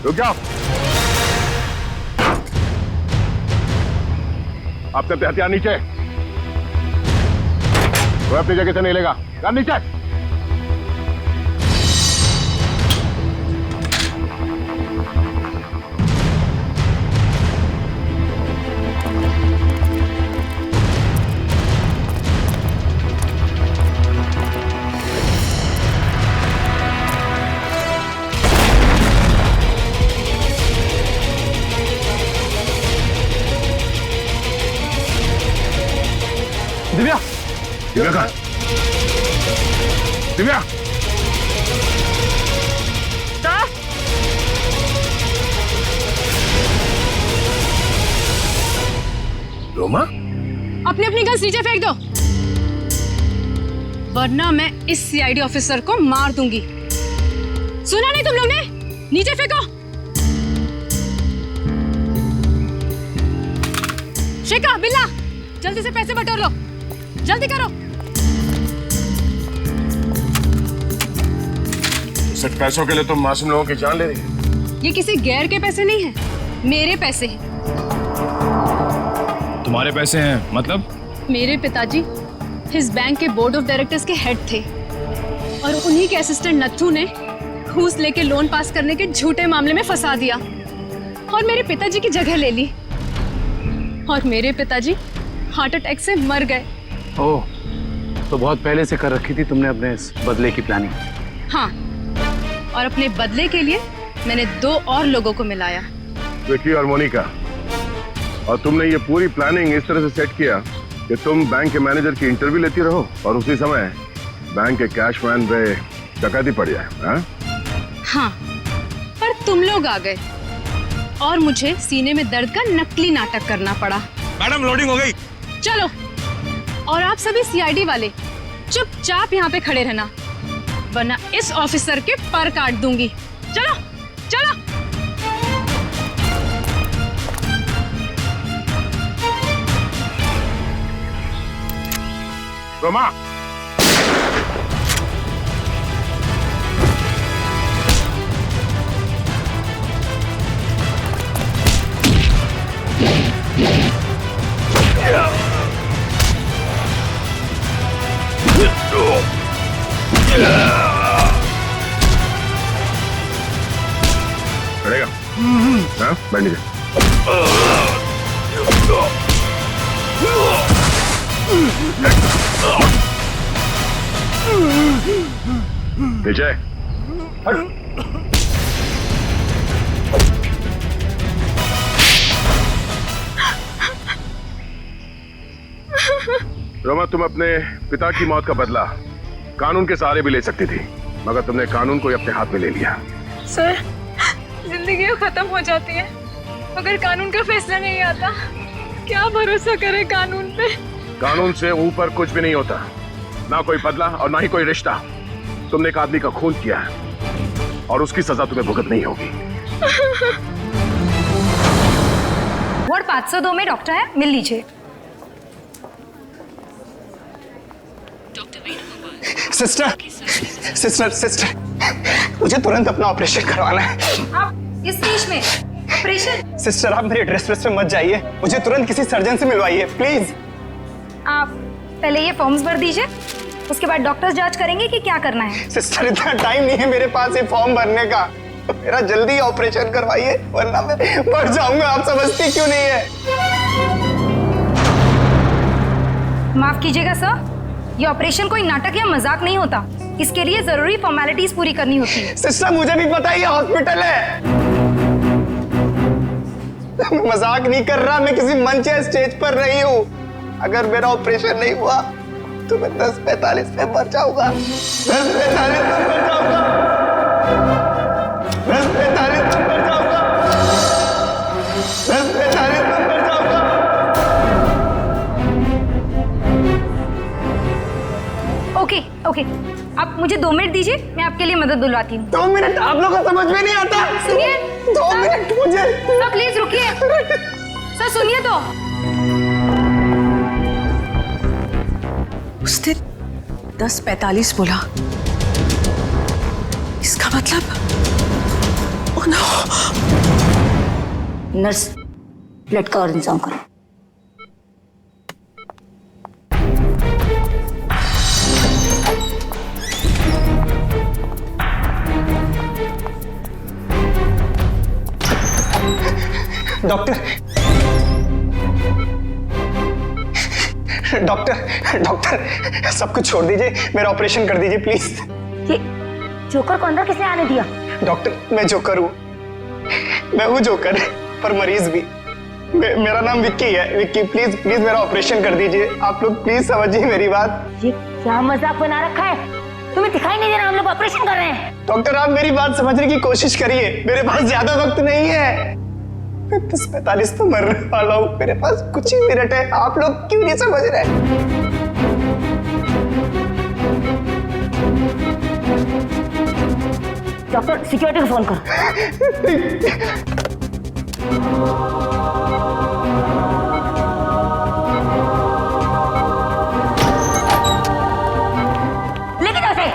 रुक जाओ। आपने अपने हथियार नीचे। वो अपनी जगह से नहीं लेगा। गन नीचे। दिव्या, दिव्या कहाँ? दिव्या, रोमा, अपनी अपनी गन नीचे फेंक दो, वरना मैं इस सीआईडी ऑफिसर को मार दूंगी। सुना नहीं तुम लोग ने? नीचे फेंको। शेखा, बिल्ला, जल्दी से पैसे बटोर लो, जल्दी करो। सिर्फ पैसों के लिए तुम मासूम लोगों की जान ले रही हो? ये किसी गैर के पैसे नहीं हैं, मेरे पैसे हैं। तुम्हारे पैसे हैं मतलब? मेरे पिताजी इस बैंक के बोर्ड ऑफ डायरेक्टर्स के हेड थे और उन्हीं के असिस्टेंट नत्थू ने घूस लेके लोन पास करने के झूठे मामले में फंसा दिया और मेरे पिताजी की जगह ले ली और मेरे पिताजी हार्ट अटैक से मर गए। ओह, तो बहुत पहले से कर रखी थी तुमने अपने इस बदले की प्लानिंग? हाँ, और अपने बदले के लिए मैंने 2 और लोगों को मिलाया, विकी और मोनिका। और तुमने ये पूरी प्लानिंग इस तरह से सेट किया कि तुम बैंक के मैनेजर की इंटरव्यू लेती रहो और उसी समय बैंक के कैशमैन पे डकैती पड़ जाए। हाँ, पर तुम लोग आ गए और मुझे सीने में दर्द का नकली नाटक करना पड़ा। मैडम, लोडिंग हो गई। चलो, और आप सभी सीआईडी वाले चुपचाप यहाँ पे खड़े रहना, वरना इस ऑफिसर के पर काट दूंगी। चलो चलो। रोमा, खड़ेगा? हाँ, बैठ नीचे। नीचे हट। रोमा, तुम अपने पिता की मौत का बदला कानून के सहारे भी ले सकती थी, मगर तुमने कानून को ही अपने हाथ में ले लिया। सर, जिंदगी खत्म हो जाती है अगर कानून का फैसला नहीं आता। क्या भरोसा करे कानून पे? कानून से ऊपर कुछ भी नहीं होता, ना कोई बदला और ना ही कोई रिश्ता। तुमने एक आदमी का खून किया है और उसकी सजा तुम्हें भुगतनी होगी। वार्ड 502 में डॉक्टर है, मिल लीजिए। सिस्टर, सिस्टर, सिस्टर, मुझे तुरंत अपना ऑपरेशन करवाना है। आप इस बीच में ऑपरेशन? सिस्टर, आप मेरे ड्रेस पे मत जाइए, मुझे तुरंत किसी सर्जन से मिलवाइए प्लीज। आप पहले ये फॉर्म्स भर दीजिए, उसके बाद डॉक्टर्स जांच करेंगे कि क्या करना है। सिस्टर, इतना टाइम नहीं है मेरे पास ये फॉर्म भरने का, मेरा जल्दी ऑपरेशन करवाइए वरना मैं मर जाऊंगा। आप समझती क्यों नहीं है? माफ कीजिएगा सर, ये ऑपरेशन कोई नाटक या मजाक नहीं होता, इसके लिए जरूरी फॉर्मेलिटीज पूरी करनी होती है। सिस्टर, मुझे भी पता है ये हॉस्पिटल है, मैं मजाक नहीं कर रहा, मैं किसी मंच या स्टेज पर नहीं हूँ। अगर मेरा ऑपरेशन नहीं हुआ तो मैं 10:45 पे मर जाऊंगा। 10:45 पे मर जाऊंगा। 10:45 पे मर जाऊंगा। 10:45 पे मर जाऊंगा। ओके ओके, आप मुझे 2 मिनट दीजिए, मैं आपके लिए मदद बुलवाती हूँ। 2 मिनट? आप लोगों को समझ में नहीं आता? सुनिए, 2 मिनट मुझे। सर प्लीज रुकिए। सर सुनिए तो। उसने 10:45 बोला, इसका मतलब नर्स, ब्लड का और इंतजाम करो। डॉक्टर डॉक्टर डॉक्टर सब कुछ छोड़ दीजिए, मेरा ऑपरेशन कर दीजिए प्लीज। ये जोकर को अंदर किसने आने दिया? डॉक्टर मैं जोकर हूँ, मैं हूँ जोकर पर मरीज भी। मेरा नाम विक्की है। विक्की प्लीज प्लीज मेरा ऑपरेशन कर दीजिए। आप लोग प्लीज समझिए मेरी बात। ये क्या मजाक बना रखा है? तुम्हें दिखाई नहीं दे रहा हम लोग ऑपरेशन कर रहे हैं? डॉक्टर आप मेरी बात समझने की कोशिश करिए, मेरे पास ज्यादा वक्त नहीं है। 45 तो मरने वाला हूँ, मेरे पास कुछ ही मिनट है। आप लोग क्यों नहीं समझ रहे? डॉक्टर सिक्योरिटी को फोन करो। लेकिन ऐसे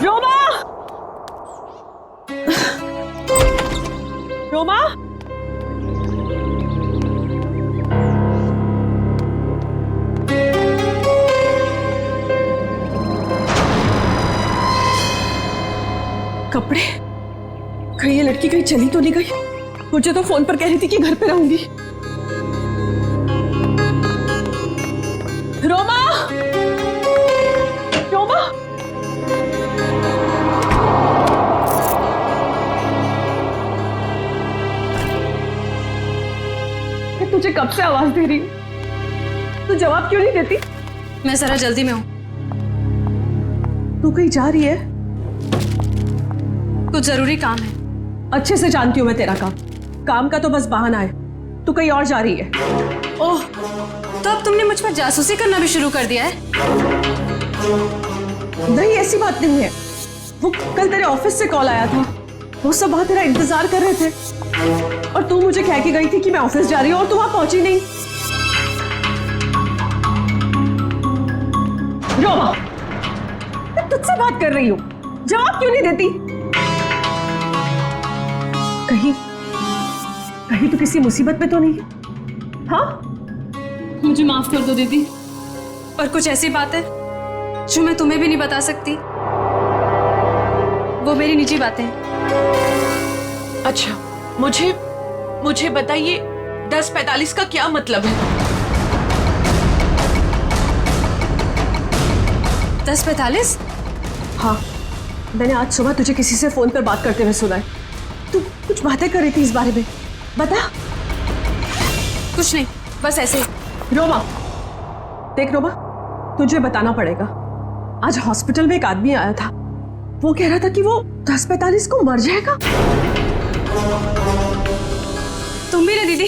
रोमा, रोमा, कपड़े कहीं ये लड़की कहीं चली तो नहीं गई? मुझे तो फोन पर कह रही थी कि घर पे रहूंगी। रोमा, रोमा, मैं तुझे कब से आवाज दे रही हूँ, तू जवाब क्यों नहीं देती? मैं जरा जल्दी में हूँ। तू कहीं जा रही है? कुछ जरूरी काम है। अच्छे से जानती हूँ मैं तेरा काम। काम का तो बस बहाना है। तू कहीं और जा रही है। ओह, तो अब तुमने मुझ पर जासूसी करना भी शुरू कर दिया है? नहीं, ऐसी बात नहीं है। वो कल तेरे ऑफिस से कॉल आया था, वो सब वहां तेरा इंतजार कर रहे थे और तू मुझे कह के गई थी कि मैं ऑफिस जा रही हूँ और तू वहां पहुंची नहीं। रोमा, मैं तुझसे बात कर रही हूँ, जवाब क्यों नहीं देती? कहीं कहीं तो किसी मुसीबत में तो नहीं है? हाँ, मुझे माफ कर दो दीदी, पर कुछ ऐसी बात है जो मैं तुम्हें भी नहीं बता सकती। वो मेरी निजी बातें हैं। अच्छा, मुझे बताइए 10:45 का क्या मतलब है? 10:45? हाँ, मैंने आज सुबह तुझे किसी से फोन पर बात करते हुए सुना है। तू कुछ बातें कर रही थी इस बारे में, बता। कुछ नहीं, बस ऐसे ही। रोमा, देख रोमा, तुझे बताना पड़ेगा। आज हॉस्पिटल में एक आदमी आया था, वो कह रहा था कि वो 10:45 को मर जाएगा। तुम भी ना दीदी,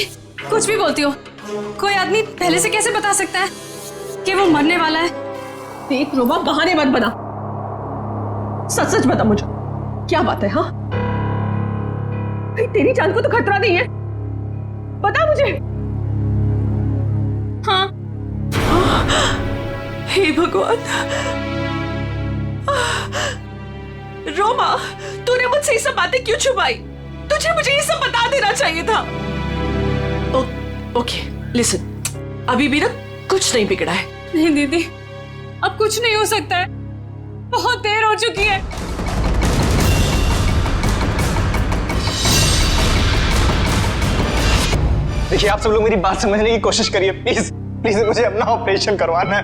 कुछ भी बोलती हो। कोई आदमी पहले से कैसे बता सकता है कि वो मरने वाला है? देख रोमा, बहाने मत बना, सच सच बता मुझे, क्या बात है? हाँ, तेरी जान को तो खतरा नहीं है, बता मुझे। हाँ। हे भगवान, रोमा, तूने मुझसे ये सब बातें क्यों छुपाई? तुझे मुझे ये सब बता देना चाहिए था। ओके, लिसन, अभी भी ना कुछ नहीं बिगड़ा है। नहीं दीदी, अब कुछ नहीं हो सकता है, बहुत देर हो चुकी है। देखिए आप सब लोग मेरी बात समझने की कोशिश करिए प्लीज प्लीज। मुझे अपना ऑपरेशन करवाना है,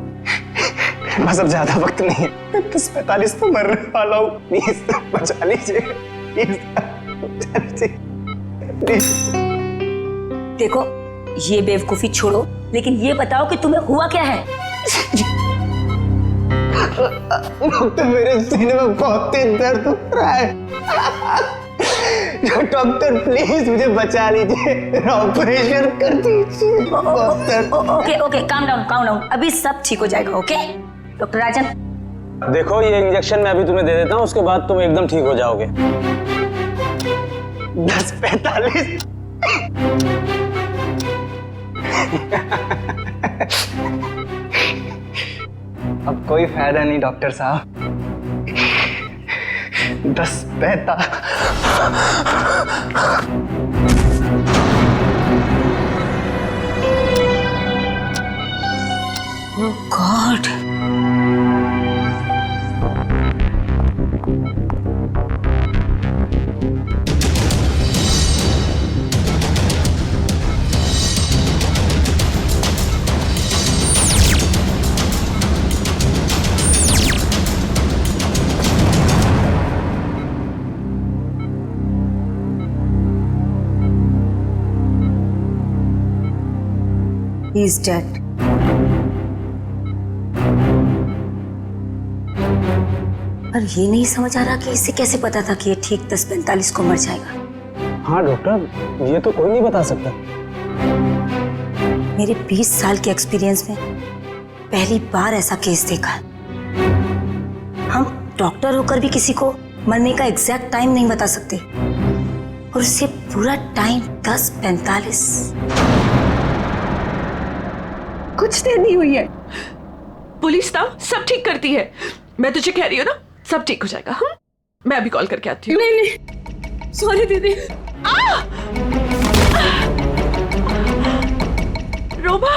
बस अब ज्यादा वक्त नहीं है। 10:45 तो मरने वाला हूँ, प्लीज बचा लीजिए, प्लीज बचा लीजिए प्लीज। देखो, ये बेवकूफी छोड़ो, लेकिन ये बताओ कि तुम्हें हुआ क्या है? डॉक्टर, मेरे सीने में बहुत तेज दर्द हो रहा है। डॉक्टर प्लीज मुझे बचा लीजिए, मेरा ऑपरेशन कर दीजिए। ओके ओके, काम डाउन, अभी सब ठीक हो जाएगा। ओके डॉक्टर राजन, देखो ये इंजेक्शन मैं अभी तुम्हें दे देता हूँ, उसके बाद तुम एकदम ठीक हो जाओगे। 10:45 अब कोई फायदा नहीं डॉक्टर साहब। 10 पैसा। ओह गॉड। He is dead. पर ये नहीं समझ आ रहा कि इसे कैसे पता था कि ये ठीक 10:45 को मर जाएगा। हाँ डॉक्टर, ये तो कोई नहीं बता सकता। मेरे 20 साल के एक्सपीरियंस में पहली बार ऐसा केस देखा है। हम डॉक्टर होकर भी किसी को मरने का एग्जैक्ट टाइम नहीं बता सकते, और उससे पूरा टाइम 10:45। कुछ देर नहीं हुई है, पुलिस ना सब ठीक करती है। मैं तुझे कह रही हूँ ना, सब ठीक हो जाएगा। हम मैं अभी कॉल करके आती हूँ। नहीं नहीं, सॉरी दीदी। रोमा,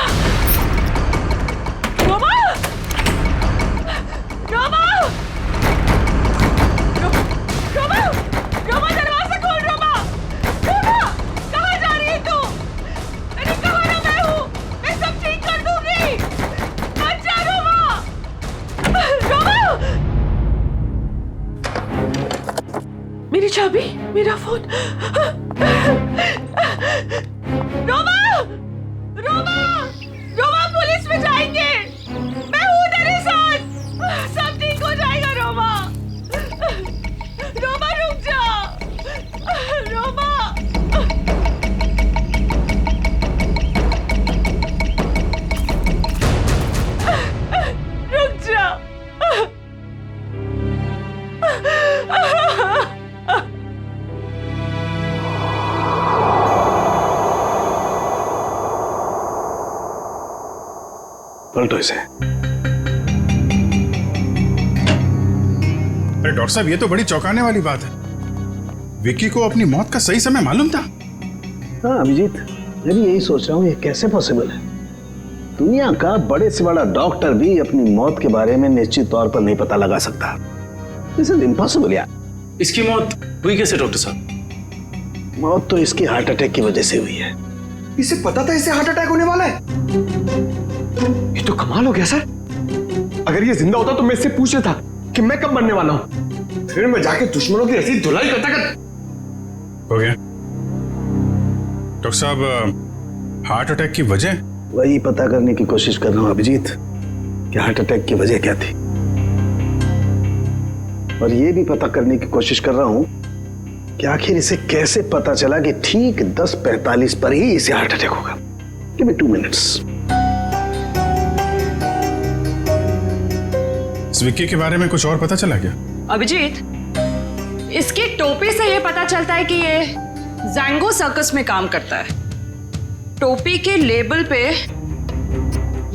रोमा, रोमा, रोमा, रोमा, दरवाजा खोल। रोमा, रोमा, कहाँ जा रही है तू? अरे कहाँ ना मैं हूँ, मैं सब ठीक कर दूंगी। मत जा रोमा, रोमा। मेरी चाबी, मेरा फोन। रोमा, रोमा, रोमा, पुलिस में जाएंगे। मैं हूँ तेरे साथ, सब ठीक हो जाएगा। रोमा, रोमा रुक जा, रोमा। रुक जा। पलटो इसे। अरे डॉक्टर साहब, ये तो बड़ी चौंकाने वाली बात है। विक्की को अपनी मौत का सही समय मालूम था। हाँ अभिजीत, मैं भी यही सोच रहा हूँ, ये कैसे पॉसिबल है। दुनिया का बड़े से बड़ा डॉक्टर भी अपनी मौत के बारे में निश्चित तौर पर नहीं पता लगा सकता। दिस इज इम्पॉसिबल यार। इसकी मौत हुई कैसे डॉक्टर साहब? मौत तो इसकी हार्ट अटैक की वजह से हुई है। इसे पता था इसे हार्ट अटैक होने वाला है। ये तो कमाल हो गया सर। अगर ये जिंदा होता तो मैं इससे पूछ लेता कि मैं कब मरने वाला हूं, फिर मैं जाके दुश्मनों की ऐसी धुलाई करता हो गया। डॉक्टर साहब, हार्ट अटैक की वजह? वही पता करने की कोशिश कर रहा हूं अभिजीत कि हार्ट अटैक की वजह क्या थी, और ये भी पता करने की कोशिश कर रहा हूं कि आखिर इसे कैसे पता चला कि ठीक 10:45 पर ही इसे हार्ट अटैक होगा। Give me 2 minutes. इस विक्की के बारे में कुछ और पता चला क्या? अभिजीत, इसकी टोपी से ये पता चलता है कि ये जैंगो सर्कस में काम करता है। टोपी के लेबल पे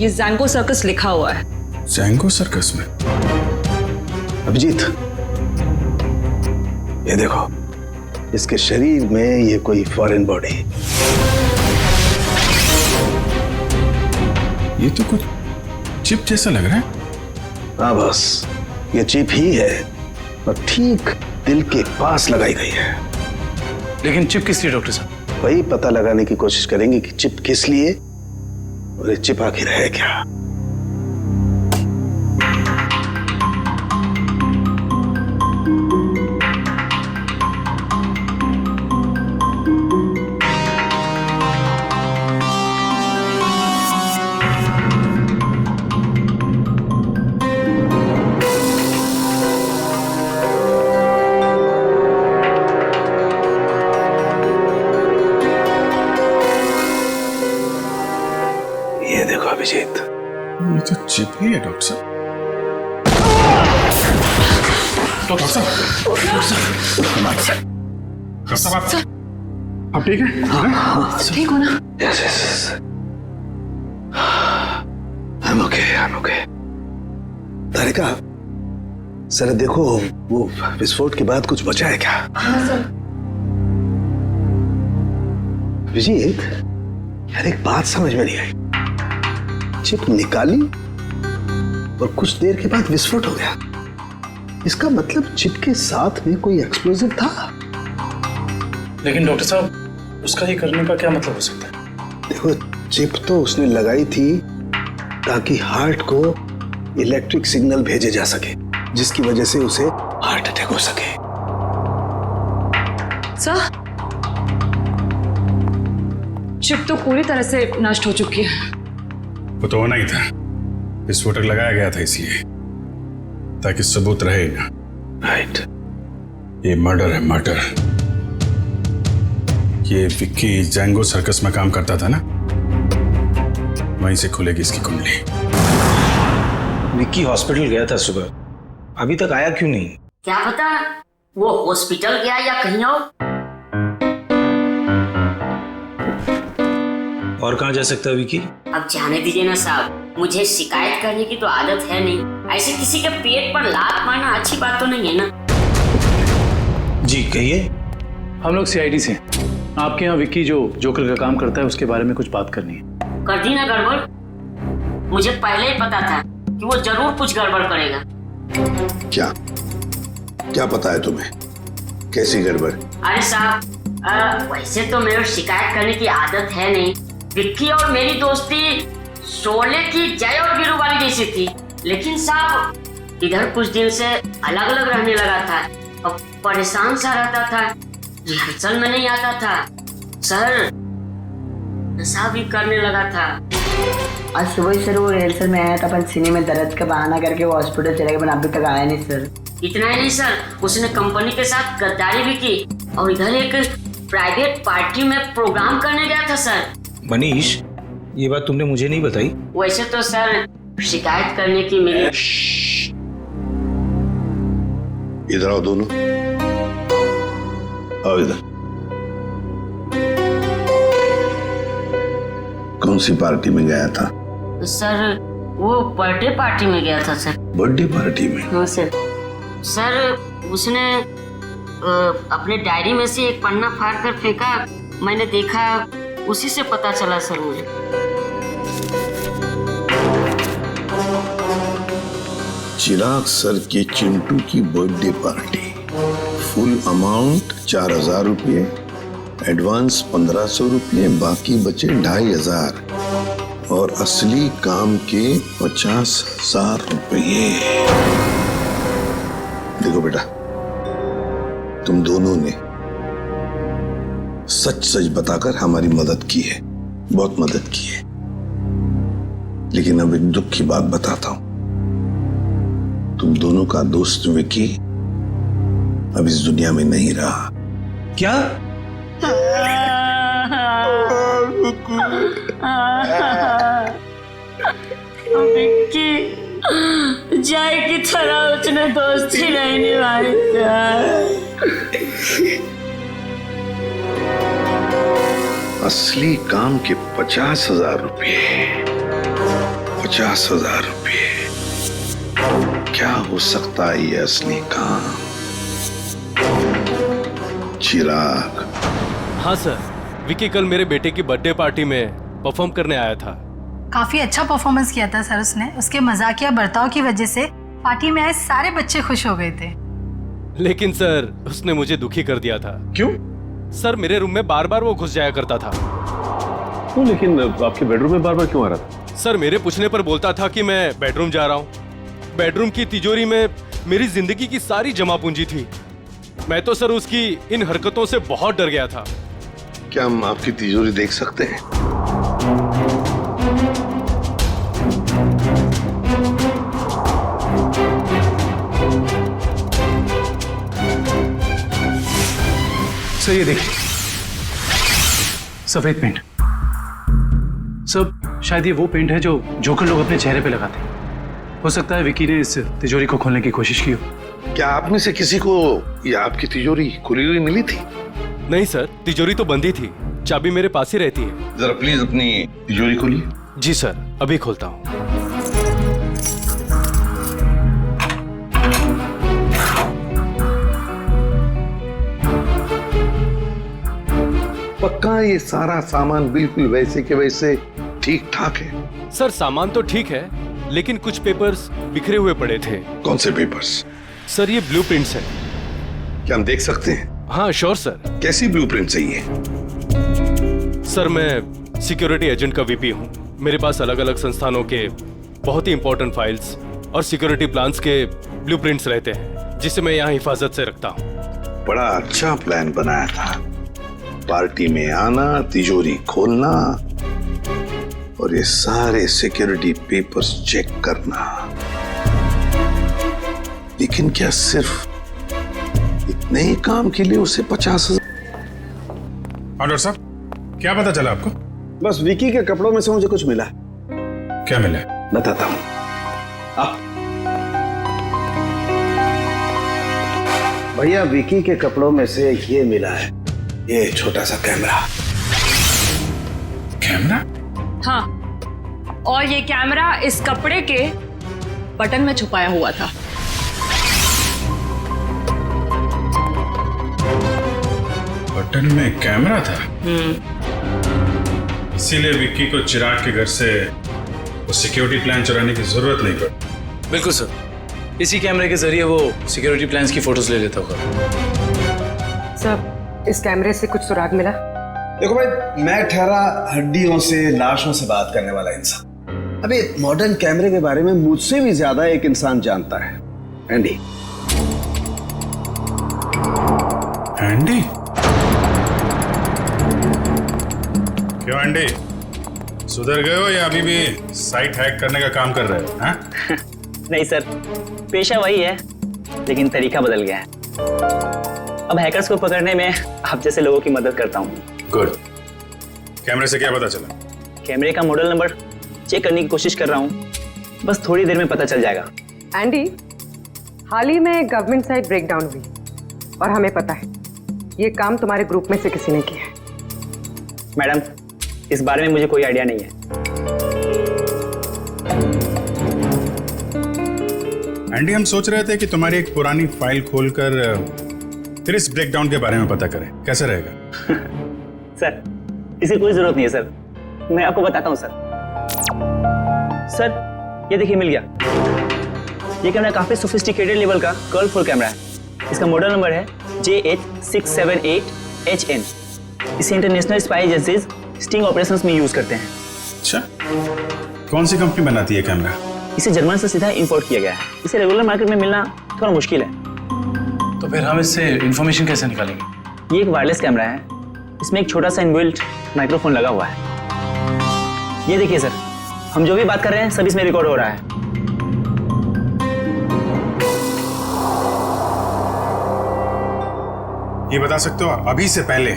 ये जैंगो सर्कस लिखा हुआ है। जैंगो सर्कस में? अभिजीत, ये देखो, इसके शरीर में ये कोई फॉरेन बॉडी। ये तो कुछ चिप जैसा लग रहा है। हाँ बस, ये चिप ही है, और ठीक दिल के पास लगाई गई है। लेकिन चिप किस लिए डॉक्टर साहब? वही पता लगाने की कोशिश करेंगे कि चिप किस लिए, और ये चिप आखिर है क्या। अभिजीत, ये तो चिप ही है डॉक्टर साहब। डॉक्टर साहब, आप ठीक है? ठीक हो ना? Yes yes. I'm okay. Tarika, sir देखो वो विस्फोट के बाद कुछ बचा है क्या? हाँ सर। विजीत, यार एक बात समझ में नहीं आई। चिप निकाली और कुछ देर के बाद विस्फोट हो गया। इसका मतलब चिप के साथ में कोई एक्सप्लोजिव था। लेकिन डॉक्टर साहब, उसका ये करने का क्या मतलब हो सकता है? देखो, चिप तो उसने लगाई थी ताकि हार्ट को इलेक्ट्रिक सिग्नल भेजे जा सके, जिसकी वजह से उसे हार्ट अटैक हो सके। सर, चिप तो पूरी तरह से नष्ट हो चुकी है। वो तो होना ही था। विस्फोटक लगाया गया था इसलिए, ताकि सबूत रहे ना। राइट। ये मर्डर है, मर्डर। ये विक्की जैंगो सर्कस में काम करता था ना, वहीं से खुलेगी इसकी कुंडली। विक्की हॉस्पिटल गया था सुबह, अभी तक आया क्यों नहीं? क्या पता वो हॉस्पिटल गया या कहीं और कहाँ जा सकता है विक्की? अब जाने दीजिए ना साहब, मुझे शिकायत करने की तो आदत है नहीं। ऐसे किसी के पेट पर लात मारना अच्छी बात तो नहीं है ना। जी कहिए। हम लोग सीआईडी से आपके यहाँ विक्की जो जोकर का काम करता है उसके बारे में कुछ बात करनी है। कर दी ना गड़बड़? मुझे पहले ही पता था कि वो जरूर कुछ गड़बड़ करेगा। क्या क्या पता है तुम्हें? कैसी गड़बड़? अरे साहब, वैसे तो मेरे शिकायत करने की आदत है नहीं। विक्की और मेरी दोस्ती शोले की जय और वीरू वाली जैसी थी, लेकिन साहब इधर कुछ दिन से अलग अलग रहने लगा था और परेशान सा रहता था, रिहर्सल में नहीं आता था सर, नशा भी करने लगा था। आज सुबह सर वो रिहर्सल में आया था, पर सीने में दर्द का बहाना करके वो हॉस्पिटल चले गए, पर अभी तक आया नहीं सर। इतना ही नहीं सर, उसने कंपनी के साथ गद्दारी भी की और इधर एक प्राइवेट पार्टी में प्रोग्राम करने गया था सर। मनीष, ये बात तुमने मुझे नहीं बताई। वैसे तो सर शिकायत करने की मेरी। इधर आओ दोनों, आओ इधर। कौन सी पार्टी में गया था? सर वो बर्थडे पार्टी में गया था सर। बर्थडे पार्टी में? हाँ सर। सर उसने अपने डायरी में से एक पन्ना फाड़ कर फेंका, मैंने देखा, उसी से पता चला सर मुझे। चिराग सर के चिंटू की बर्थडे पार्टी, फुल अमाउंट 4000 रुपये, एडवांस 1500 रुपये, बाकी बचे 2500 और असली काम के 50,000 रुपये। देखो बेटा, तुम दोनों ने सच सच बताकर हमारी मदद की है, बहुत मदद की है। लेकिन अब एक दुख की बात बताता हूं, तुम दोनों का दोस्त विकी अब इस दुनिया में नहीं रहा। क्या? विक्की जय की तरह उसने दोस्ती नहीं निभाई। असली काम के 50,000 रुपये, 50,000 रुपये। क्या हो सकता है ये असली काम? चिराग। हाँ सर, विकी कल मेरे बेटे की बर्थडे पार्टी में परफॉर्म करने आया था। काफी अच्छा परफॉर्मेंस किया था सर उसने। उसके मजाकिया बर्ताव की वजह से पार्टी में आए सारे बच्चे खुश हो गए थे। लेकिन सर उसने मुझे दुखी कर दिया था। क्यों? सर मेरे रूम में बार बार वो घुस जाया करता था। तो लेकिन आपके बेडरूम में बार बार क्यों आ रहा था? सर मेरे पूछने पर बोलता था कि मैं बेडरूम जा रहा हूँ। बेडरूम की तिजोरी में मेरी जिंदगी की सारी जमा पूंजी थी। मैं तो सर उसकी इन हरकतों से बहुत डर गया था। क्या हम आपकी तिजोरी देख सकते हैं? सर ये देखिए, सफेद पेंट। सब शायद ये वो पेंट है जो जोकर लोग अपने चेहरे पे लगाते हैं। हो सकता है विकी ने इस तिजोरी को खोलने की कोशिश की हो। क्या आप में से किसी को या आपकी तिजोरी खुली हुई मिली थी? नहीं सर, तिजोरी तो बंदी थी, चाबी मेरे पास ही रहती है। जरा प्लीज अपनी तिजोरी खोलिए। जी सर, अभी खोलता हूँ। पक्का ये सारा सामान बिल्कुल वैसे के वैसे ठीक ठाक है? सर सामान तो ठीक है, लेकिन कुछ पेपर्स बिखरे हुए पड़े थे। कौन से पेपर्स? सर ये ब्लूप्रिंट्स हैं। क्या हम देख सकते हैं? हाँ श्योर सर। कैसी ब्लूप्रिंट चाहिए? सर मैं सिक्योरिटी एजेंट का वीपी हूँ। मेरे पास अलग अलग संस्थानों के बहुत ही इंपॉर्टेंट फाइल्स और सिक्योरिटी प्लान्स के ब्लूप्रिंट्स रहते हैं, जिसे मैं यहाँ हिफाजत से रखता हूँ। बड़ा अच्छा प्लान बनाया था। पार्टी में आना, तिजोरी खोलना और ये सारे सिक्योरिटी पेपर्स चेक करना। लेकिन क्या सिर्फ इतने ही काम के लिए उसे 50,000? डॉक्टर साहब, क्या पता चला आपको? बस विकी के कपड़ों में से मुझे कुछ मिला। क्या मिला? बताता हूं। भैया, विकी के कपड़ों में से ये मिला है, ये छोटा सा कैमरा। कैमरा? हाँ, और ये कैमरा इस कपड़े के बटन में छुपाया हुआ था। बटन में कैमरा था? इसीलिए विक्की को चिराग के घर से वो सिक्योरिटी प्लान चुराने की जरूरत नहीं पड़ी। बिल्कुल सर, इसी कैमरे के जरिए वो सिक्योरिटी प्लान्स की फोटोज ले लेता होगा। सर, इस कैमरे से कुछ सुराग मिला? देखो भाई, मैं ठहरा हड्डियों से, लाशों से बात करने वाला इंसान। अबे मॉडर्न कैमरे के बारे में मुझसे भी ज्यादा एक इंसान जानता है, एंडी। एंडी? क्यों एंडी, सुधर गए हो या अभी भी साइट हैक करने का काम कर रहे हो? हाँ? नहीं सर, पेशा वही है, लेकिन तरीका बदल गया है। अब हैकर्स को पकड़ने में आप जैसे लोगों की मदद करता हूँ। गुड। कैमरे से क्या पता चला? कैमरे का मॉडल नंबर चेक करने की कोशिश कर रहा हूँ, बस थोड़ी देर में पता चल जाएगा। एंडी, हाल ही में गवर्नमेंट साइट ब्रेकडाउन हुई और हमें पता है ये काम तुम्हारे ग्रुप में से किसी ने किया है। मैडम, इस बारे में मुझे कोई आइडिया नहीं है। एंडी, हम सोच रहे थे कि तुम्हारी एक पुरानी फाइल खोलकर फिर इस ब्रेकडाउन के बारे में पता करें, कैसे रहेगा? सर, इसे कोई जरूरत नहीं है सर, मैं आपको बताता हूँ सर। सर, ये देखिए मिल गया। ये कैमरा काफी सोफिस्टिकेटेड लेवल का कर्व फुल कैमरा है। इसका मॉडल नंबर है JH678HN। इसे international spy agencies sting operations में यूज करते हैं। अच्छा, कौन सी कंपनी बनाती है कैमरा? इसे जर्मन से सीधा इंपोर्ट किया गया है। इसे रेगुलर मार्केट में मिलना थोड़ा मुश्किल है। तो फिर हम इससे इंफॉर्मेशन कैसे निकालेंगे? ये एक वायरलेस कैमरा है, इसमें एक छोटा सा इनबिल्ट माइक्रोफोन लगा हुआ है। ये देखिए सर, हम जो भी बात कर रहे हैं सब इसमें रिकॉर्ड हो रहा है। ये बता सकते हो अभी से पहले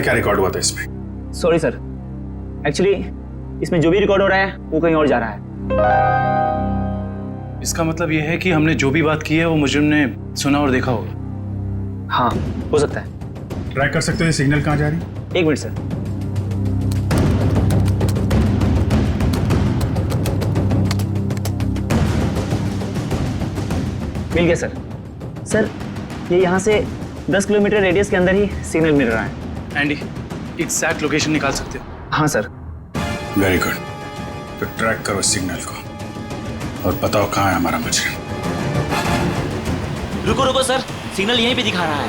क्या रिकॉर्ड हुआ था इसमें? सॉरी सर, एक्चुअली इसमें जो भी रिकॉर्ड हो रहा है वो कहीं और जा रहा है। इसका मतलब यह है कि हमने जो भी बात की है वो मुजरिम ने सुना और देखा होगा। हाँ, हो सकता है। ट्रैक कर सकते हो ये सिग्नल कहाँ जा रही है? एक मिनट सर। मिल गया सर। सर, ये यहाँ से 10 किलोमीटर रेडियस के अंदर ही सिग्नल मिल रहा है। एंडी, एग्जैक्ट लोकेशन निकाल सकते हो? हाँ सर। Very good. तो ट्रैक करो सिग्नल को और बताओ कहाँ है हमारा मुजरिम। रुको रुको सर, सिग्नल यहीं पे दिखा रहा है।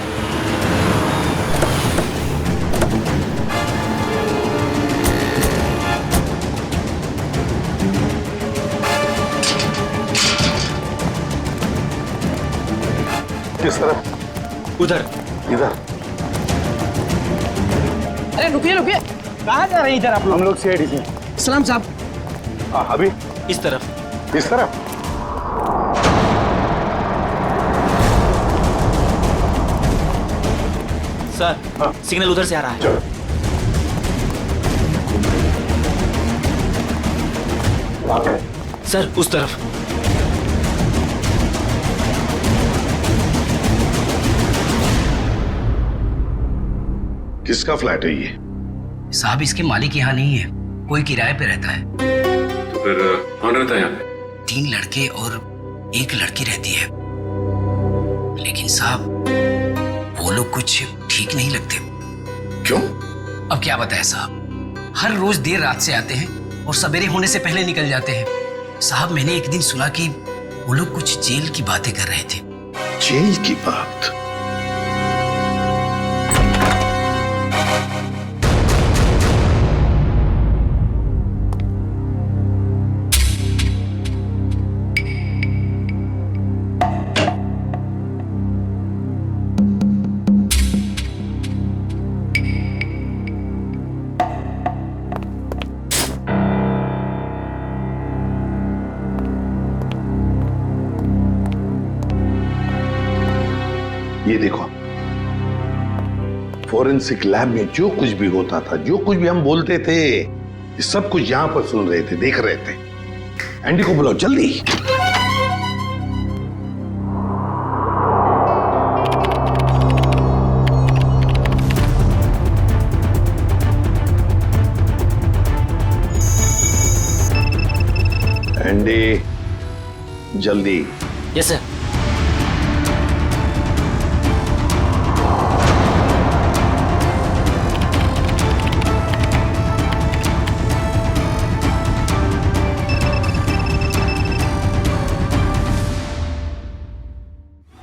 किस तरफ? उधर। इधर? अरे रुकिए रुकिए, कहाँ जा रहे हैं इधर आप लोग? हम लोग सीआईडी से। सलाम साहब। अभी इस तरफ। इस तरफ? सर, सिग्नल उधर से आ रहा है। चलो। सर, उस तरफ। किसका फ्लैट है ये? साहब, इसके मालिक यहाँ नहीं है, कोई किराए पे रहता है। तो फिर कौन रहता है यहाँ पे? 3 लड़के और 1 लड़की रहती है। लेकिन साहब, वो लोग कुछ ठीक नहीं लगते। क्यों? अब क्या बताएं साहब, हर रोज देर रात से आते हैं और सवेरे होने से पहले निकल जाते हैं। साहब मैंने एक दिन सुना कि वो लोग कुछ जेल की बातें कर रहे थे। जेल की बात? ये देखो, फोरेंसिक लैब में जो कुछ भी होता था, जो कुछ भी हम बोलते थे, ये सब कुछ यहां पर सुन रहे थे, देख रहे थे। एंडी को बुलाओ जल्दी। एंडी जल्दी। Yes sir.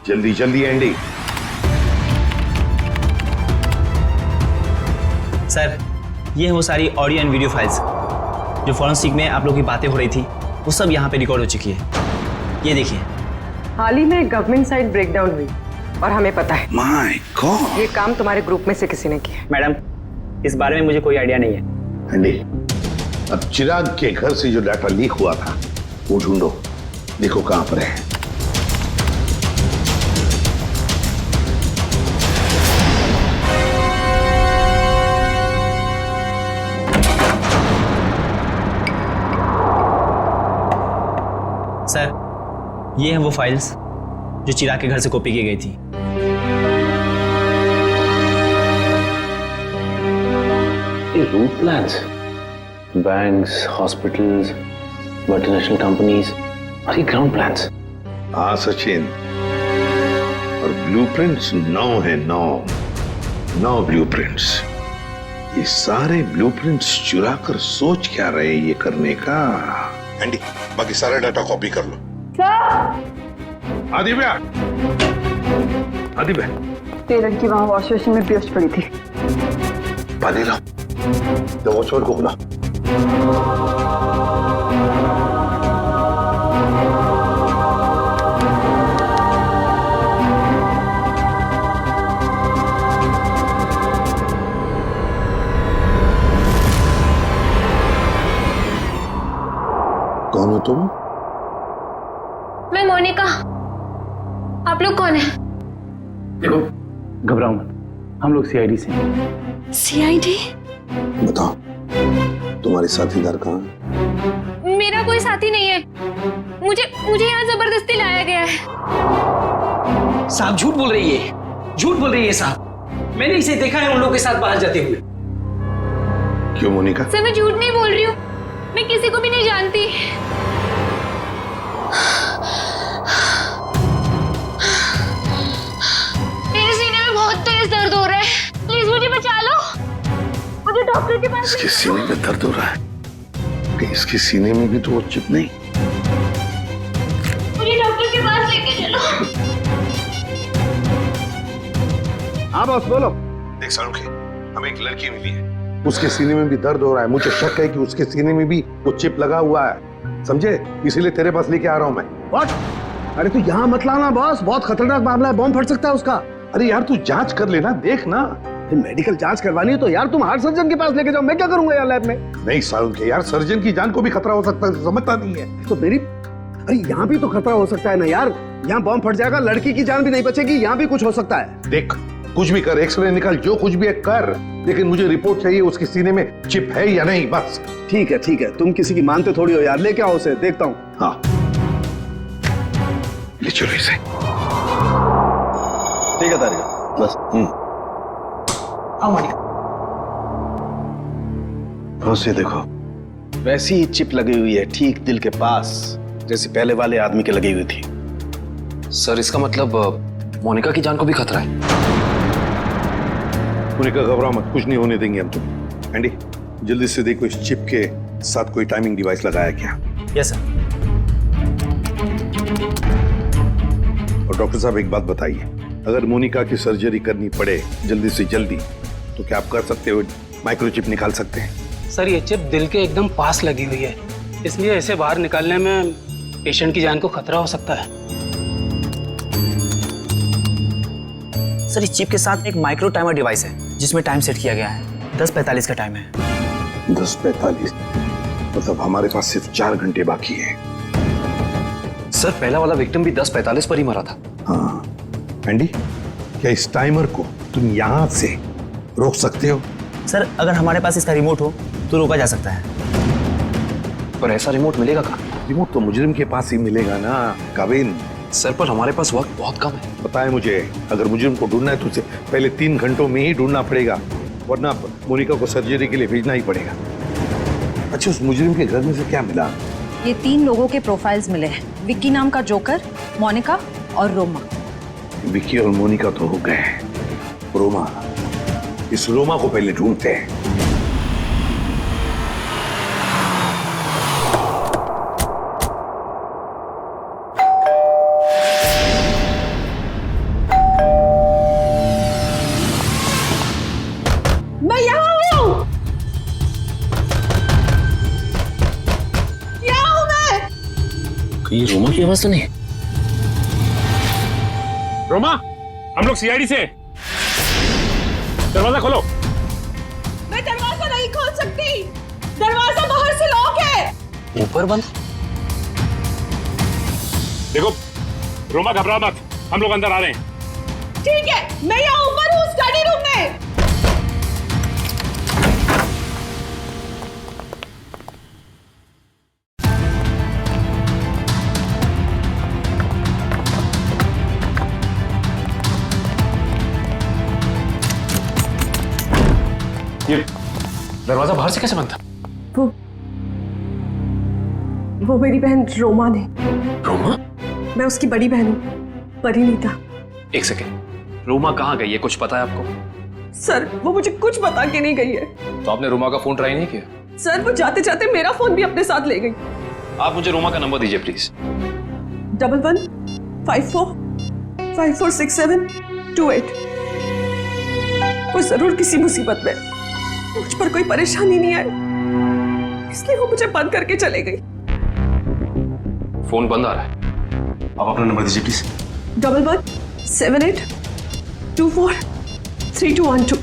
जल्दी जल्दी एंडी। सर, ये है वो सारी ऑडियो एंड वीडियो फाइल्स जो फॉरेंसिक में आप लोग की बातें हो रही थी, वो सब यहाँ पे रिकॉर्ड हो चुकी है। ये देखिए। हाल ही में गवर्नमेंट साइड ब्रेकडाउन हुई और हमें पता है। My God. ये काम तुम्हारे ग्रुप में से किसी ने किया। मैडम, इस बारे में मुझे कोई आइडिया नहीं है। एंडी, अब चिराग के घर से जो डाटा लीक हुआ था वो ढूंढो, देखो कहां पर है। सर, ये हैं वो फाइल्स जो चिराग के घर से कॉपी की गई थी। ये route plans, banks, hospitals, multinational companies और ये ग्राउंड प्लान्स। हाँ सचिन, और ब्लूप्रिंट्स 9 है, 9 ब्लूप्रिंट्स। ये सारे ब्लूप्रिंट्स चुरा कर सोच क्या रहे ये करने का। एंडी, बाकी सारा डाटा कॉपी कर लो। आदिव्या, आदिव्या, ये लड़की वहां वॉश बेसिन में बेहोश पड़ी थी। पानी लाओ, तो वॉचमैन को बुला। कौन हो तुम? मैं मोनिका। आप लोग कौन है? देखो, घबराओ मत, हम लोग सीआईडी से हैं। सीआईडी? बताओ, तुम्हारे साथीदार कहाँ हैं? मेरा कोई साथी नहीं है। मुझे यहाँ जबरदस्ती लाया गया है। साहब झूठ बोल रही है, झूठ बोल रही है साहब। मैंने इसे देखा है उन लोगों के साथ बाहर जाते हुए। क्यों मोनिका? सर, मैं झूठ नहीं बोल रही हूँ, मैं किसी को भी नहीं जानती। मेरे सीने में बहुत तेज दर्द हो रहा है, प्लीज मुझे बचा लो। मुझे डॉक्टर के पास। इसके सीने में दर्द हो रहा है? कि इसके सीने में भी तो वो चिप नहीं? मुझे डॉक्टर के पास लेके चलो। हाँ बॉस बोलो। देख सारुखी, हमें एक लड़की मिली है, उसके सीने में भी दर्द हो रहा है। मुझे शक है कि उसके सीने में भी वो चिप लगा हुआ है, समझे? इसीलिए तेरे पास लेके आ रहा हूं मैं। व्हाट? अरे तू यहाँ मत लाना बॉस, बहुत खतरनाक मामला है, बॉम्ब फट सकता है उसका। अरे यार तू जांच कर लेना, देख ना। मेडिकल जांच करवानी है तो यार तुम हार्ट सर्जन के पास लेके जाओ, मैं क्या करूंगा यार लैब में? नहीं सारुखी यार, सर्जन की जान को भी खतरा हो सकता है, समझता नहीं है। तो मेरी, अरे यहाँ भी तो खतरा हो सकता है ना यार। यहाँ बॉम्ब फट जाएगा, लड़की की जान भी नहीं बचेगी, यहाँ भी कुछ हो सकता है। देख, कुछ भी कर, एक्सरे निकाल, जो कुछ भी है कर, लेकिन मुझे रिपोर्ट चाहिए उसके सीने में चिप है या नहीं, बस। ठीक है ठीक है, तुम किसी की मानते थोड़ी हो यार, लेके आओ उसे, देखता हूँ। हाँ ले चलो इसे। ठीक है तारिका, बस। उसे देखो, वैसी ही चिप लगी हुई है ठीक दिल के पास, जैसे पहले वाले आदमी के लगी हुई थी। सर, इसका मतलब मोनिका की जान को भी खतरा है। मोनिका घबराओ मत, कुछ नहीं होने देंगे हम तुम। एंडी, जल्दी से देखो इस चिप के साथ कोई टाइमिंग डिवाइस लगाया क्या? Yes sir. और डॉक्टर साहब एक बात बताइए, अगर मोनिका की सर्जरी करनी पड़े जल्दी से जल्दी, तो क्या आप कर सकते हो? माइक्रोचिप निकाल सकते हैं? सर ये चिप दिल के एकदम पास लगी हुई है, इसलिए इसे बाहर निकालने में पेशेंट की जान को खतरा हो सकता है। सर इस चिप के साथ एक माइक्रो टाइमर डिवाइस है जिसमें टाइम सेट किया गया है। 10:45 का टाइम है। 10:45 मतलब हमारे पास सिर्फ 4 घंटे बाकी है। सर पहला वाला विक्टिम भी 10:45 पर ही मरा था। हाँ एंडी, क्या इस टाइमर को तुम यहां से रोक सकते हो? सर अगर हमारे पास इसका रिमोट हो तो रोका जा सकता है। पर ऐसा रिमोट मिलेगा कहाँ? रिमोट तो मुजरिम के पास ही मिलेगा ना काबिन। सर पर हमारे पास वक्त बहुत कम है। पता है मुझे, अगर मुजरिम को ढूंढना है तो उसे पहले 3 घंटों में ही ढूंढना पड़ेगा, वरना मोनिका को सर्जरी के लिए भेजना ही पड़ेगा। अच्छा, उस मुजरिम के घर में से क्या मिला? ये 3 लोगों के प्रोफाइल्स मिले हैं, विक्की नाम का जोकर, मोनिका और रोमा। विक्की और मोनिका तो हो गए, रोमा, इस रोमा को पहले ढूंढते हैं। मैं यहाँ हूँ, यहाँ हूँ मैं। कहीं रोमा की आवाज तो नहीं? रोमा, हम लोग सीआईडी से। दरवाजा खोलो। मैं दरवाजा नहीं खोल सकती, दरवाजा बाहर से लॉक है। ऊपर बंद? देखो रोमा, घबरा मत, हम लोग अंदर आ रहे हैं। ठीक है, मैं यहाँ ऊपर हूँ स्टडी रूम में। ये दरवाजा बाहर से कैसे बंद था? वो मेरी बहन रोमा ने। रोमा? मैं उसकी बड़ी बहन हूँ, परिणीता। एक सेकेंड, रोमा कहाँ गई है, कुछ पता है आपको? सर वो मुझे कुछ बता के नहीं गई है। तो आपने रोमा का फोन ट्राई नहीं किया? सर वो जाते जाते मेरा फोन भी अपने साथ ले गई। आप मुझे रोमा का नंबर दीजिए प्लीज। 1154546728। वो जरूर किसी मुसीबत में, मुझ पर कोई परेशानी नहीं आई, इसलिए वो मुझे बंद करके चले गई। फोन बंद आ रहा है, आप अपना नंबर दीजिए प्लीज। 1178243212।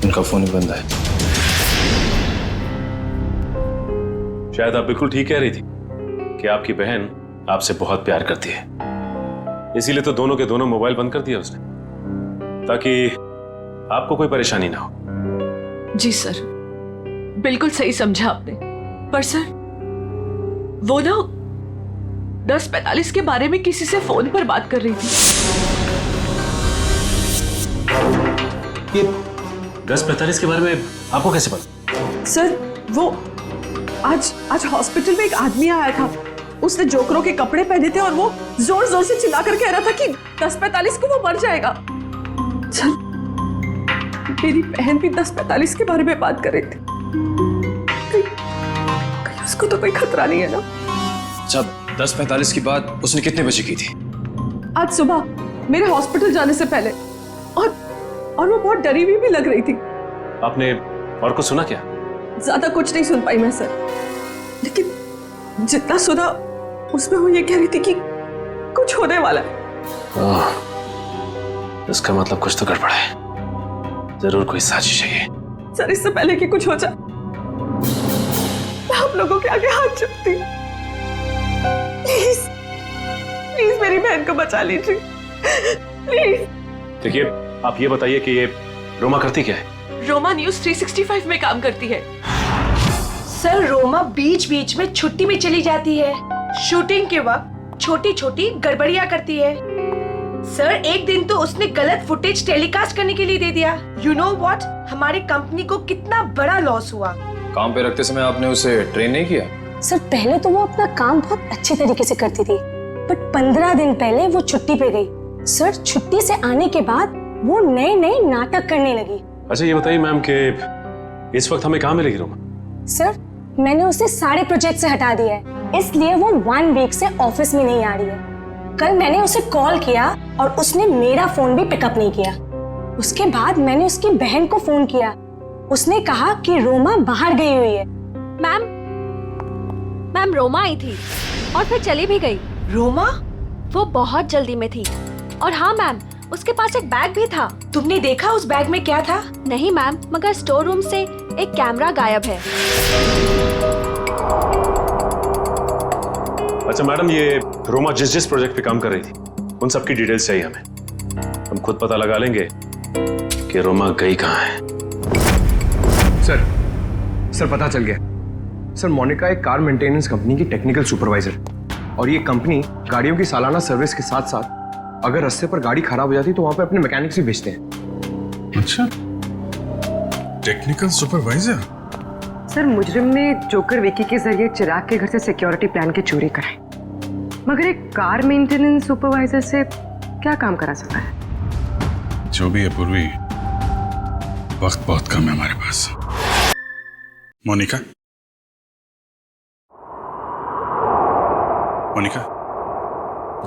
उनका फोन ही बंद है। शायद आप बिल्कुल ठीक कह रही थी कि आपकी बहन आपसे बहुत प्यार करती है, इसीलिए तो दोनों के दोनों मोबाइल बंद कर दिया उसने, ताकि आपको कोई परेशानी ना हो। जी सर, बिल्कुल सही समझा आपने। पर सर वो ना 10:45 के बारे में किसी से फोन पर बात कर रही थी। ये 10:45 के बारे में आपको कैसे पता? सर वो आज हॉस्पिटल में एक आदमी आया था, उसने जोकरों के कपड़े पहने थे और वो जोर जोर से चिल्ला कर कह रहा था कि 10:45 को वो मर जाएगा। सर मेरी बहन भी 10:45 के बारे में बात कर रही थी। कहीं उसको तो कोई खतरा नहीं है ना? जब 10:45 की बात उसने कितने बजे की थी? आज सुबह मेरे हॉस्पिटल जाने से पहले, और वो बहुत डरी हुई भी लग रही थी। आपने और कुछ सुना क्या? ज्यादा कुछ नहीं सुन पाई मैं सर, लेकिन जितना सुना उसमें वो ये कह रही थी कि कुछ होने वाला है। इसका मतलब कुछ तो गड़बड़ है, जरूर कोई साजिश है ये। सर इससे पहले कि कुछ हो जाए मैं आप लोगों के आगे हाथ जोड़ती हूँ, प्लीज प्लीज मेरी बहन को बचा लीजिए प्लीज। देखिए आप ये बताइए कि ये रोमा करती क्या है? रोमा न्यूज 365 में काम करती है। सर रोमा बीच बीच में छुट्टी में चली जाती है, शूटिंग के वक्त छोटी छोटी गड़बड़ियां करती है। सर एक दिन तो उसने गलत फुटेज टेलीकास्ट करने के लिए दे दिया। यू नो व्हाट, हमारी कंपनी को कितना बड़ा लॉस हुआ। काम पे रखते समय आपने उसे ट्रेन नहीं किया? सर पहले तो वो अपना काम बहुत अच्छे तरीके से करती थी, बट 15 दिन पहले वो छुट्टी पे गई सर छुट्टी से आने के बाद वो नए नए नाटक करने लगी। अच्छा ये बताइए मैम कि इस वक्त हमें कहाँ मिलेगी रोमा? सर मैंने उसे सारे प्रोजेक्ट से हटा दिया है, इसलिए वो 1 वीक से ऑफिस में नहीं आ रही है। कल मैंने उसे कॉल किया और उसने मेरा फोन भी पिकअप नहीं किया। उसके बाद मैंने उसकी बहन को फोन किया, उसने कहा कि रोमा बाहर गई हुई है। मैम रोमा आई थी और फिर चली भी गई। रोमा? वो बहुत जल्दी में थी। और हाँ मैम, उसके पास एक बैग भी था। तुमने देखा उस बैग में क्या था? नहीं मैम, मगर स्टोर रूम से एक कैमरा गायब है। अच्छा मैडम, ये रोमा जिस जिस प्रोजेक्ट पे काम कर रही थी उन सब की डिटेल्स चाहिए हमें। हम खुद पता लगा लेंगे कि रोमा गई कहाँ है। सर पता चल गया। सर मोनिका एक कार मेंटेनेंस कंपनी की टेक्निकल सुपरवाइजर, और ये कंपनी गाड़ियों की सालाना सर्विस के साथ साथ अगर रास्ते पर गाड़ी खराब हो जाती तो वहां पे अपने मैकेनिक्स भी भेजते हैं। अच्छा, टेक्निकल सुपरवाइजर। सर मुजरिम ने जोकर विकी के जरिए चिराग के घर से सिक्योरिटी प्लान की चोरी कराई, मगर एक कार मेंटेनेंस सुपरवाइजर से क्या काम करा सकता है? जो भी है पूर्वी, वक्त बहुत कम है हमारे पास। मोनिका, मोनिका,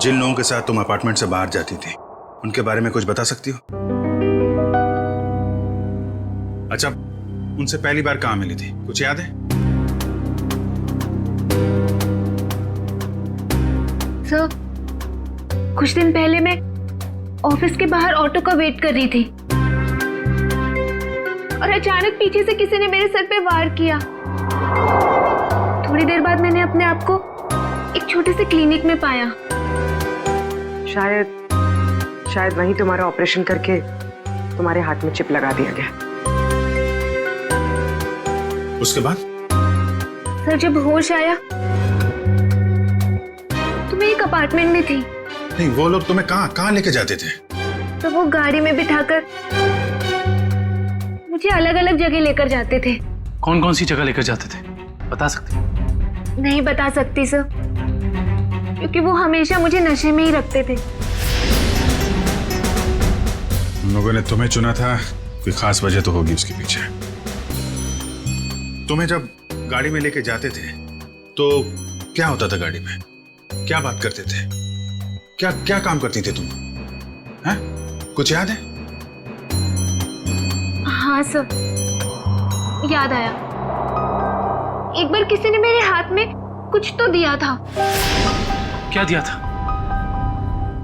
जिन लोगों के साथ तुम अपार्टमेंट से बाहर जाती थी उनके बारे में कुछ बता सकती हो? अच्छा, उनसे पहली बार कहाँ मिली थी, कुछ याद है? सर, कुछ दिन पहले मैं ऑफिस के बाहर ऑटो का वेट कर रही थी और अचानक पीछे से किसी ने मेरे सर पे वार किया। थोड़ी देर बाद मैंने अपने आप को एक छोटे से क्लिनिक में पाया। शायद वहीं तुम्हारा ऑपरेशन करके तुम्हारे हाथ में चिप लगा दिया गया। उसके बाद? सर जब होश आया तो मैं एक अपार्टमेंट में थी। नहीं, वो लोग तुम्हें कहाँ लेके जाते थे? तो वो गाड़ी में बिठाकर मुझे अलग अलग जगह लेकर जाते थे। कौन कौन सी जगह लेकर जाते थे, बता सकते? नहीं बता सकती सर, क्योंकि वो हमेशा मुझे नशे में ही रखते थे। उन लोगों ने तुम्हें चुना था, कोई खास वजह तो होगी उसके पीछे। तुम्हें जब गाड़ी में लेके जाते थे तो क्या होता था गाड़ी में? क्या बात करते थे? क्या काम करती थी तुम? हैं? कुछ याद है? हाँ सर, याद आया। एक बार किसी ने मेरे हाथ में कुछ तो दिया था। क्या दिया था?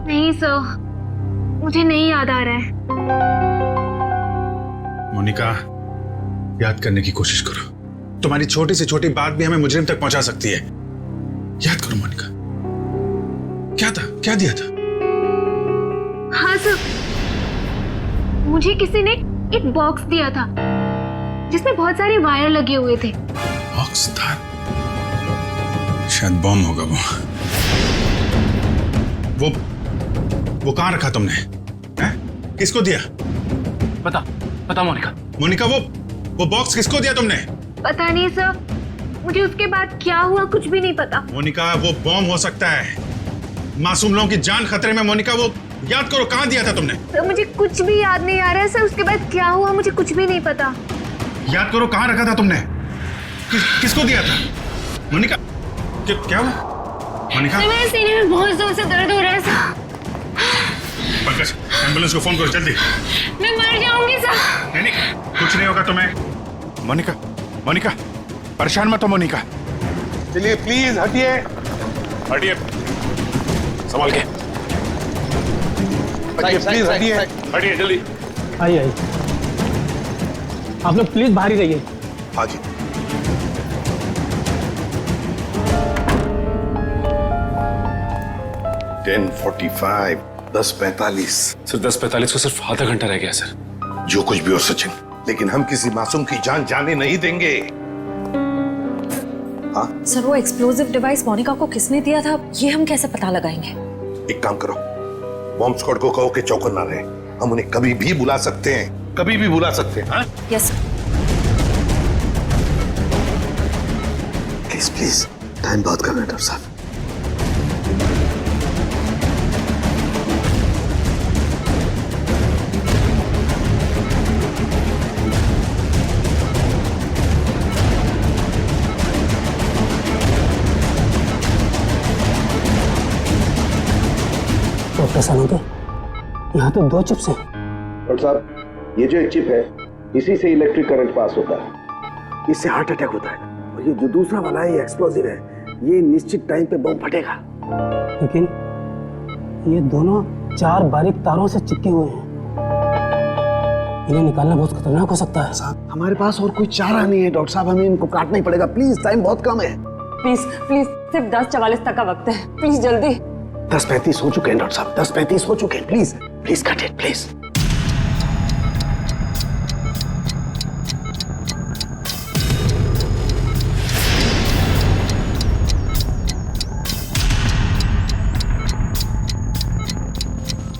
नहीं सर, मुझे नहीं याद आ रहा है। मोनिका, याद करने की कोशिश करो। तुम्हारी छोटी से छोटी बात भी हमें मुजरिम तक पहुंचा सकती है। याद करो मोनिका, क्या था, क्या दिया था? हाँ सर, मुझे किसी ने एक बॉक्स दिया था जिसमें बहुत सारे वायर लगे हुए थे। बॉक्स था? शायद बॉम्ब होगा वो कहाँ रखा तुमने? हैं? किसको दिया? पता मोनिका, वो बॉक्स किसको दिया तुमने? पता नहीं सर, मुझे उसके बाद क्या हुआ कुछ भी नहीं पता। मोनिका, वो बॉम्ब हो सकता है, मासूम लोगों की जान खतरे में। मोनिका, वो याद करो, कहाँ दिया था तुमने? सर मुझे कुछ भी याद नहीं आ रहा है सर, उसके बाद क्या हुआ मुझे कुछ भी नहीं पता। याद करो, कहाँ रखा था तुमने? किसको दिया था? मोनिका, क्या हुआ? मोनिका, मेरे सीने में बहुत जोर से दर्द हो रहा है सर। पंकज, एम्बुलेंस को फोन करो जल्दी। मैं मर जाऊंगी सर। नहीं, कुछ नहीं होगा तुम्हें। मोनिका, परेशान मत हो मोनिका। चलिए प्लीज हटिए। संभाल के प्लीज हटिए जल्दी। आइए आप लोग प्लीज बाहर ही रहिए। हाँ जी। $10:45, 10:45। सर 10:45 को सिर्फ आधा घंटा रह गया सर। जो कुछ भी हो सचिन, लेकिन हम किसी मासूम की जान जाने नहीं देंगे। हाँ? सर वो एक्सप्लोजिव डिवाइस मोनिका को किसने दिया था, ये हम कैसे पता लगाएंगे? एक काम करो, बॉम्ब स्क्वाड को कहो कि चौकन ना रहे। हम उन्हें कभी भी बुला सकते हैं, कभी भी बुला सकते हैं। हाँ? Yes sir. प्लीज टाइम बहुत कम है डॉक्टर साहब। डॉक्टर सालुंके, यहाँ तो 2 चिप्स हैं। डॉक्टर साहब, ये जो एक चिप है, इसी से इलेक्ट्रिक करंट पास होता है, इससे हार्ट अटैक होता है। और ये जो दूसरा वाला है, ये एक्सप्लोसिव है, ये निश्चित टाइम पे बम फटेगा। लेकिन ये दोनों 4 बारीक तारों से चिपके हुए हैं, इन्हें निकालना बहुत खतरनाक हो सकता है। साहब, हमारे पास और कोई चारा नहीं है डॉक्टर साहब, हमें इनको काटना ही पड़ेगा। प्लीज, टाइम बहुत कम है। प्लीज प्लीज, सिर्फ 10:44 तक का वक्त है, प्लीज जल्दी। 10:35 हो चुके हैं डॉक्टर साहब, 10:35 हो चुके हैं। Please please cut it, please.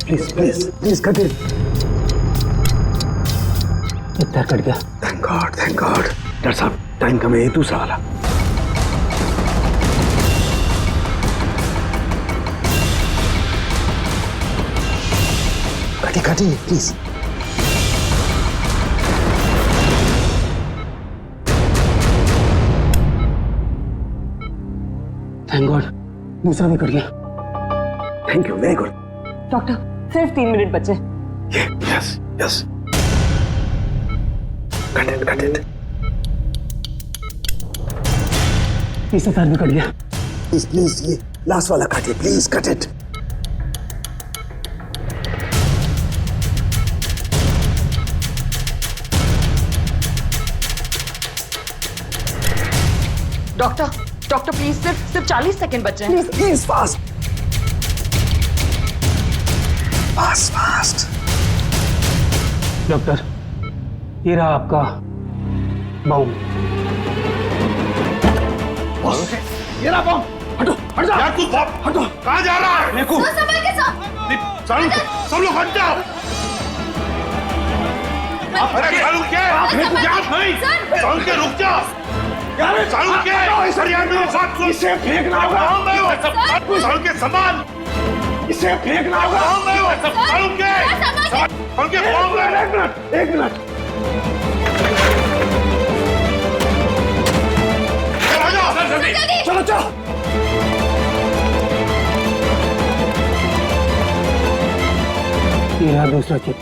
Please please please cut it. एक पैर कट गया। Thank God, thank God. Doctor साहब, टाइम कम है, ये दूसरा वाला। काटिए प्लीज। थैंक गॉड, दूसरा भी कट गया। Thank you, very good. Doctor, सिर्फ 3 मिनट बचे। Yes yes, cut it, cut it. तीसरा पैर भी कट गया। प्लीज प्लीज, ये लास्ट वाला काटिए, please cut it. Doctor doctor please, सिर्फ 40 सेकंड बचे हैं। Please please, fast fast fast. Doctor, ये रहा आपका बम। ये रहा बम। हटो, हट जाओ। यार तू हटो। कहाँ जा रहा है? देखो। सब लोग हट जाओ। अरे सालू के, सालू के रुक जा। सालू के, इसे फेंकना होगा। सालू के सामान, इसे फेंकना होगा। सालू के, सालू के बम। एक मिनट। चलो चलो। ये रहा दूसरा चिप।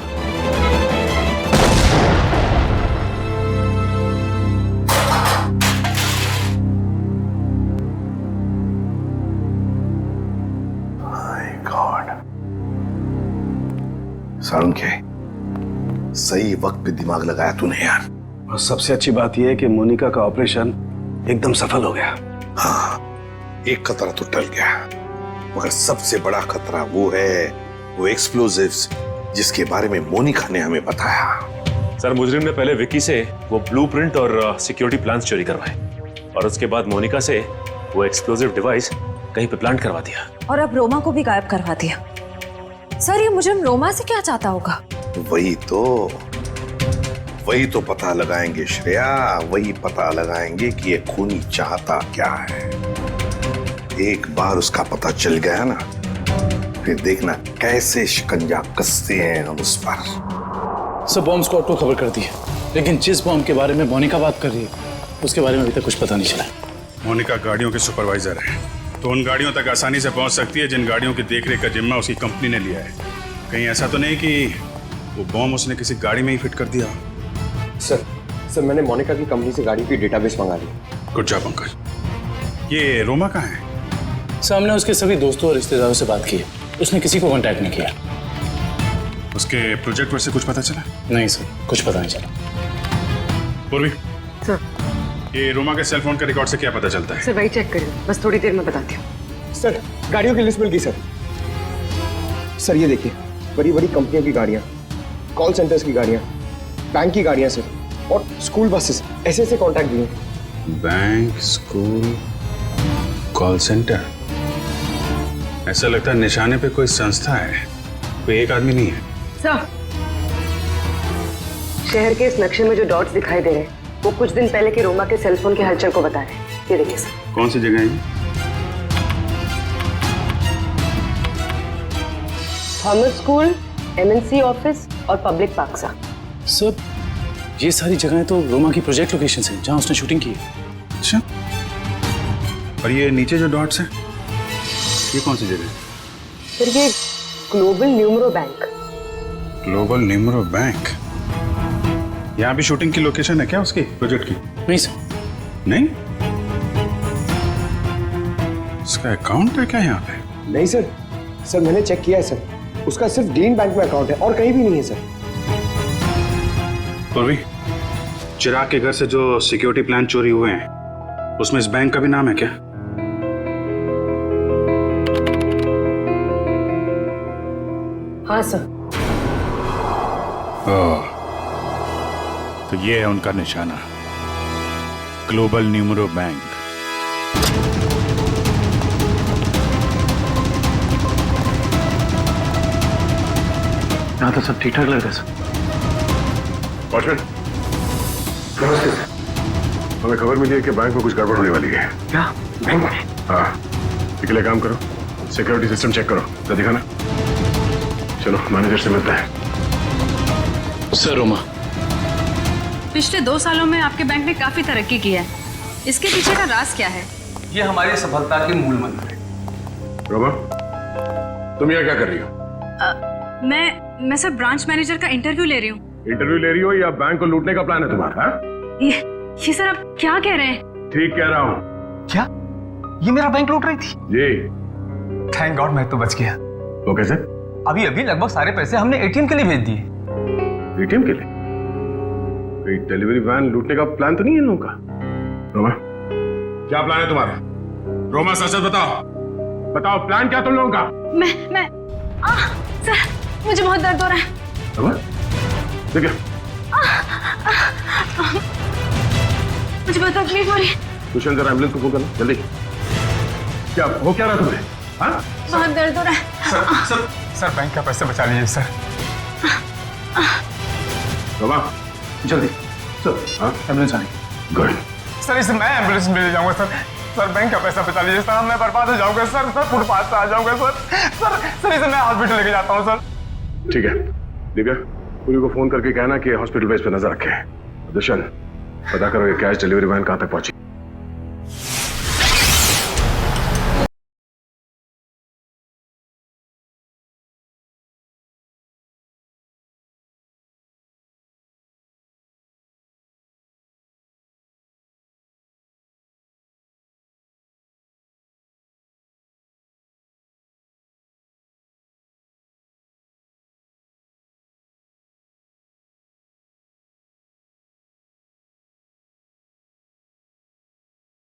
सालुंके, सही वक्त पे दिमाग लगाया तूने यार। और सबसे अच्छी बात यह है कि मोनिका का ऑपरेशन एकदम सफल हो गया। हाँ, एक खतरा तो टल गया, मगर सबसे बड़ा खतरा वो एक्सप्लोजिव्स जिसके बारे में मोनिका ने हमें बताया। सर, मुजरिम ने पहले विक्की से वो ब्लूप्रिंट और सिक्योरिटी प्लान्स चोरी करवाए और उसके बाद मोनिका से वो एक्सप्लोजिव डिवाइस कहीं पे प्लांट करवा दिया और अब रोमा को भी गायब करवा दिया। सर, ये मुजरिम रोमा से क्या चाहता होगा? वही तो पता लगाएंगे श्रेया, वही पता लगाएंगे कि ये खूनी चाहता क्या है। एक बार उसका पता चल गया ना, फिर देखना कैसे शिकंजा कसते हैं हम उस पर। सब बॉम्ब स्क्वाड को खबर कर दी है, लेकिन जिस बॉम्ब के बारे में मोनिका बात कर रही है उसके बारे में अभी तक कुछ पता नहीं चला। मोनिका गाड़ियों के सुपरवाइजर है, तो उन गाड़ियों तक आसानी से पहुंच सकती है जिन गाड़ियों की देखरेख का जिम्मा उसकी कंपनी ने लिया है। कहीं ऐसा तो नहीं कि वो बॉम्ब उसने किसी गाड़ी में ही फिट कर दिया? सर मैंने मोनिका की कंपनी से गाड़ी की डेटाबेस मंगा ली। Good job Pankaj. ये रोमा कहाँ है? सामने उसके सभी दोस्तों और रिश्तेदारों से बात की है, उसने किसी को कांटेक्ट नहीं किया। उसके प्रोजेक्ट से कुछ पता चला? नहीं सर, कुछ पता नहीं चला। पूर्वी सर, ये रोमा के सेल फोन के रिकॉर्ड से क्या पता चलता है? सर वही चेक करिए, बस थोड़ी देर में बताती हूँ। सर, गाड़ियों की लिस्ट मिल गई सर। सर ये देखिए, बड़ी बड़ी कंपनियों की गाड़ियाँ, कॉल सेंटर्स की गाड़ियाँ, बैंक की गाड़ियाँ सर, और स्कूल बसेस, ऐसे कॉन्टैक्ट दिए। Bank, school, call centre. ऐसा लगता है निशाने पे कोई संस्था है, कोई एक आदमी नहीं है। सर, शहर के इस नक्शे में जो डॉट्स दिखाई दे रहे हैं वो कुछ दिन पहले के रोमा के सेलफोन के हलचल को बता रहे हैं। ये देखिए सर। कौन सी जगह है? थॉमस स्कूल, MNC ऑफिस और पब्लिक पार्क सा। सब ये सारी जगहें तो रोमा की प्रोजेक्ट लोकेशन हैं जहां उसने शूटिंग की है। अच्छा, और ये नीचे जो डॉट्स हैं ये कौन सी जगह है? फिर ये global numero bank. Global numero bank? यहाँ भी शूटिंग की लोकेशन है क्या उसकी प्रोजेक्ट की? नहीं सर। नहीं? इसका अकाउंट है क्या यहाँ पे? नहीं सर, सर मैंने चेक किया है सर, उसका सिर्फ ग्रीन बैंक में अकाउंट है और कहीं भी नहीं है सर। पूर्वी, चिराग के घर से जो सिक्योरिटी प्लान चोरी हुए हैं उसमें इस बैंक का भी नाम है क्या? हाँ सर। ओह, तो ये है उनका निशाना, ग्लोबल न्यूमरो बैंक। यहाँ तो सब ठीक ठाक लग रहा है सर। वॉचमैन, नमस्ते सर। हमें खबर मिली है कि बैंक में कुछ गड़बड़ होने वाली है। क्या बैंक में? हाँ, इसके लिए काम करो, सिक्योरिटी सिस्टम चेक करो, तो दिखाना। चलो मैनेजर से मिलता है। सर रोमा, पिछले 2 सालों में आपके बैंक ने काफी तरक्की की है, इसके पीछे का राज क्या है? ये हमारी सफलता के मूल मंत्र है। रोमा, तुम यहाँ क्या कर रही हो? मैं सर ब्रांच मैनेजर का इंटरव्यू ले रही हूँ। इंटरव्यू ले रही हो या बैंक को लूटने का प्लान है तुम्हारा? ये सर आप क्या कह रहे हैं? ठीक कह रहा हूँ। क्या ये मेरा बैंक लूट रही थी? जी। थैंक गॉड मैं तो बच गया। वो कैसे? अभी अभी लगभग सारे पैसे हमने एटीएम के लिए भेज दिए। एटीएम के लिए? कोई डिलीवरी वैन लूटने का प्लान तो नहीं है इन लोगों का? रोमा, क्या प्लान है तुम्हारा? रोमा सच सच बताओ, बताओ प्लान क्या तुम लोगों का? मैं सर मुझे बहुत दर्द हो रहा है। रोमा, ठीक है। मुझे बहुत तकलीफ हो रही है। दुष्यंत जरा एम्बुलेंस को फोन करना जल्दी। क्या हो क्या रहा तुम्हें? हाँ? बहुत दर्द हो रहा है। सर बैंक का पैसे बचा लीजिए सर। रोमा, जल्दी सर, हाँ एम्बुलेंस आनी। गुड। सर इसे मैं एम्बुलेंस में ले जाऊंगा सर। सर बैंक का पैसा बचा लीजिए सर, मैं बर्बाद हो जाऊंगा सर। सर फुटपाथ पे आ जाऊंगा सर। सर इसे मैं हॉस्पिटल लेके जाता हूँ सर। ठीक है, दिव्या पूरी को फोन करके कहना कि हॉस्पिटल पे इस पे नजर रखे। दुष्यंत, पता करो ये कैश डिलीवरी वैन कहाँ तक पहुंची।